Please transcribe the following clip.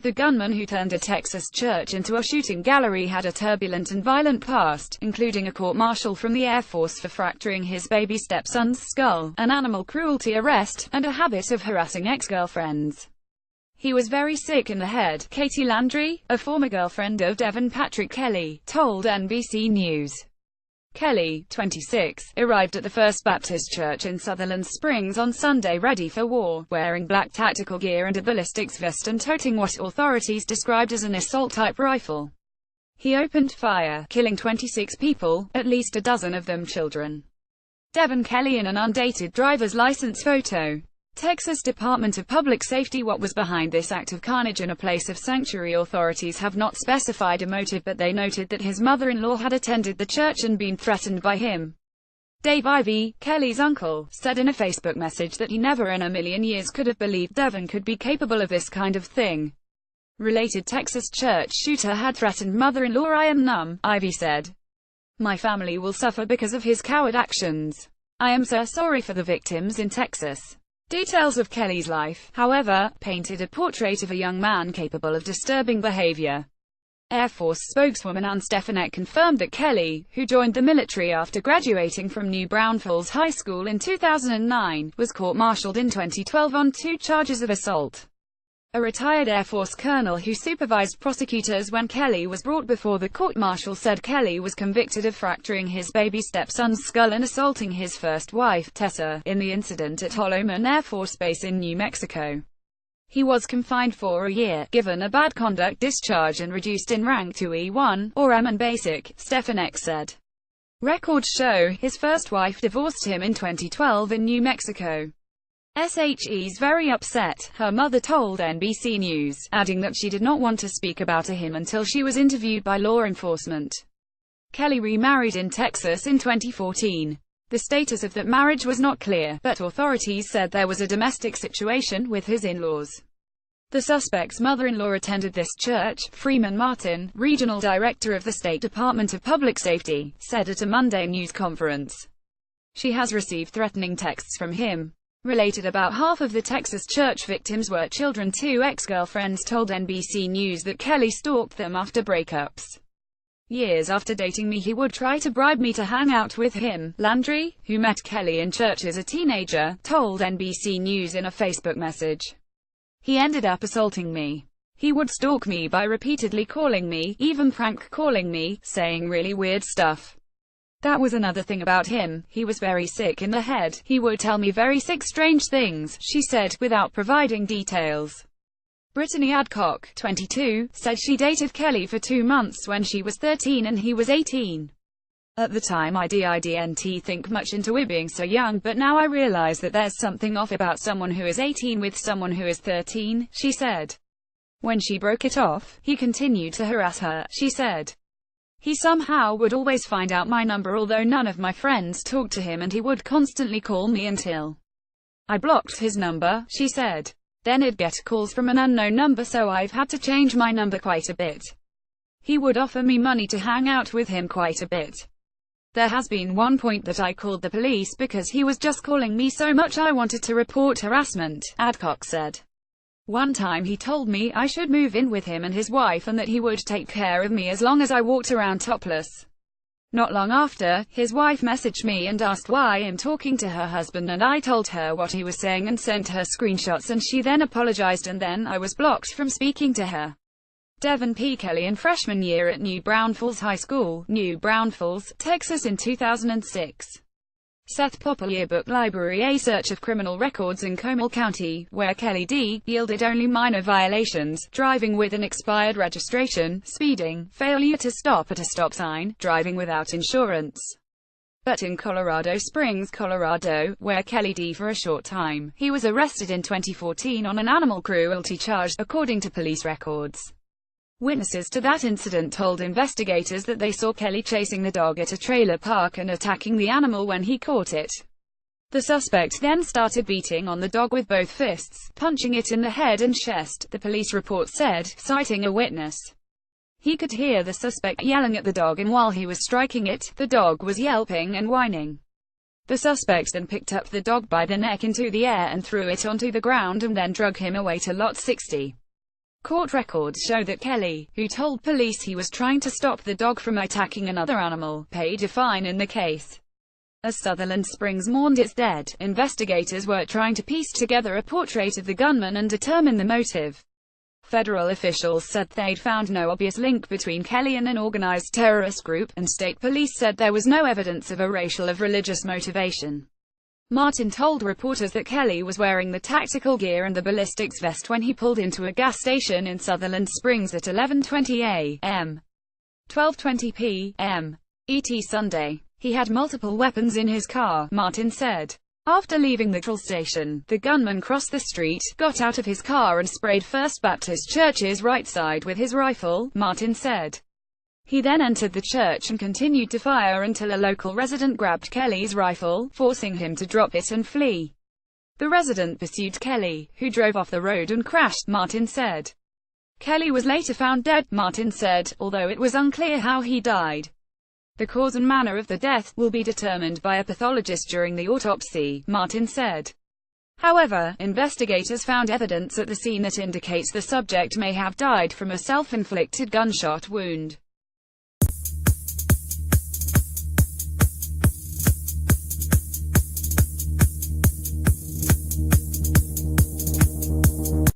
The gunman who turned a Texas church into a shooting gallery had a turbulent and violent past, including a court-martial from the Air Force for fracturing his baby stepson's skull, an animal cruelty arrest, and a habit of harassing ex-girlfriends. He was very sick in the head, Katie Landry, a former girlfriend of Devin Kelley, told NBC News. Kelley, 26, arrived at the First Baptist Church in Sutherland Springs on Sunday ready for war, wearing black tactical gear and a ballistics vest and toting what authorities described as an assault-type rifle. He opened fire, killing 26 people, at least a dozen of them children. Devin Kelley in an undated driver's license photo. Texas Department of Public Safety. What was behind this act of carnage in a place of sanctuary? Authorities have not specified a motive, but they noted that his mother-in-law had attended the church and been threatened by him. Dave Ivey, Kelley's uncle, said in a Facebook message that he never in a million years could have believed Devin could be capable of this kind of thing. Related Texas church shooter had threatened mother-in-law. "I am numb," Ivey said. "My family will suffer because of his coward actions. I am so sorry for the victims in Texas." Details of Kelley's life, however, painted a portrait of a young man capable of disturbing behavior. Air Force spokeswoman Ann Stefanik confirmed that Kelley, who joined the military after graduating from New Braunfels High School in 2009, was court-martialed in 2012 on 2 charges of assault. A retired Air Force colonel who supervised prosecutors when Kelley was brought before the court-martial said Kelley was convicted of fracturing his baby stepson's skull and assaulting his first wife, Tessa, in the incident at Holloman Air Force Base in New Mexico. He was confined for a year, given a bad conduct discharge and reduced in rank to E1, or M and Basic, Stefanik said. Records show his first wife divorced him in 2012 in New Mexico. "She's very upset," her mother told NBC News, adding that she did not want to speak about him until she was interviewed by law enforcement. Kelley remarried in Texas in 2014. The status of that marriage was not clear, but authorities said there was a domestic situation with his in-laws. The suspect's mother-in-law attended this church, Freeman Martin, regional director of the State Department of Public Safety, said at a Monday news conference. She has received threatening texts from him. Related, about half of the Texas church victims were children. 2 ex-girlfriends told NBC News that Kelley stalked them after breakups. "Years after dating me, he would try to bribe me to hang out with him," Landry, who met Kelley in church as a teenager, told NBC News in a Facebook message. "He ended up assaulting me. He would stalk me by repeatedly calling me, even prank calling me, saying really weird stuff. That was another thing about him, he was very sick in the head. He would tell me very sick, strange things," she said, without providing details. Brittany Adcock, 22, said she dated Kelley for 2 months when she was 13 and he was 18. "At the time I didn't think much into it being so young, but now I realize that there's something off about someone who is 18 with someone who is 13, she said. When she broke it off, he continued to harass her, she said. "He somehow would always find out my number, although none of my friends talked to him, and he would constantly call me until I blocked his number," she said. "Then I'd get calls from an unknown number, so I've had to change my number quite a bit. He would offer me money to hang out with him quite a bit. There has been one point that I called the police because he was just calling me so much I wanted to report harassment," Adcock said. "One time he told me I should move in with him and his wife and that he would take care of me as long as I walked around topless. Not long after, his wife messaged me and asked why I'm talking to her husband, and I told her what he was saying and sent her screenshots, and she then apologized, and then I was blocked from speaking to her." Devin Kelley in freshman year at New Braunfels High School, New Braunfels, Texas in 2006. Seth Popper Yearbook Library. A search of criminal records in Comal County, where Kelley yielded only minor violations: driving with an expired registration, speeding, failure to stop at a stop sign, driving without insurance. But in Colorado Springs, Colorado, where Kelley for a short time, he was arrested in 2014 on an animal cruelty charge, according to police records. Witnesses to that incident told investigators that they saw Kelley chasing the dog at a trailer park and attacking the animal when he caught it. The suspect then started beating on the dog with both fists, punching it in the head and chest, the police report said, citing a witness. He could hear the suspect yelling at the dog, and while he was striking it, the dog was yelping and whining. The suspect then picked up the dog by the neck into the air and threw it onto the ground and then drug him away to Lot 60. Court records show that Kelley, who told police he was trying to stop the dog from attacking another animal, paid a fine in the case. As Sutherland Springs mourned its dead, investigators were trying to piece together a portrait of the gunman and determine the motive. Federal officials said they'd found no obvious link between Kelley and an organized terrorist group, and state police said there was no evidence of a racial or religious motivation. Martin told reporters that Kelley was wearing the tactical gear and the ballistics vest when he pulled into a gas station in Sutherland Springs at 11:20 a.m. 12:20 p.m. ET Sunday. He had multiple weapons in his car, Martin said. After leaving the petrol station, the gunman crossed the street, got out of his car and sprayed First Baptist Church's right side with his rifle, Martin said. He then entered the church and continued to fire until a local resident grabbed Kelley's rifle, forcing him to drop it and flee. The resident pursued Kelley, who drove off the road and crashed, Martin said. Kelley was later found dead, Martin said, although it was unclear how he died. The cause and manner of the death will be determined by a pathologist during the autopsy, Martin said. However, investigators found evidence at the scene that indicates the subject may have died from a self-inflicted gunshot wound.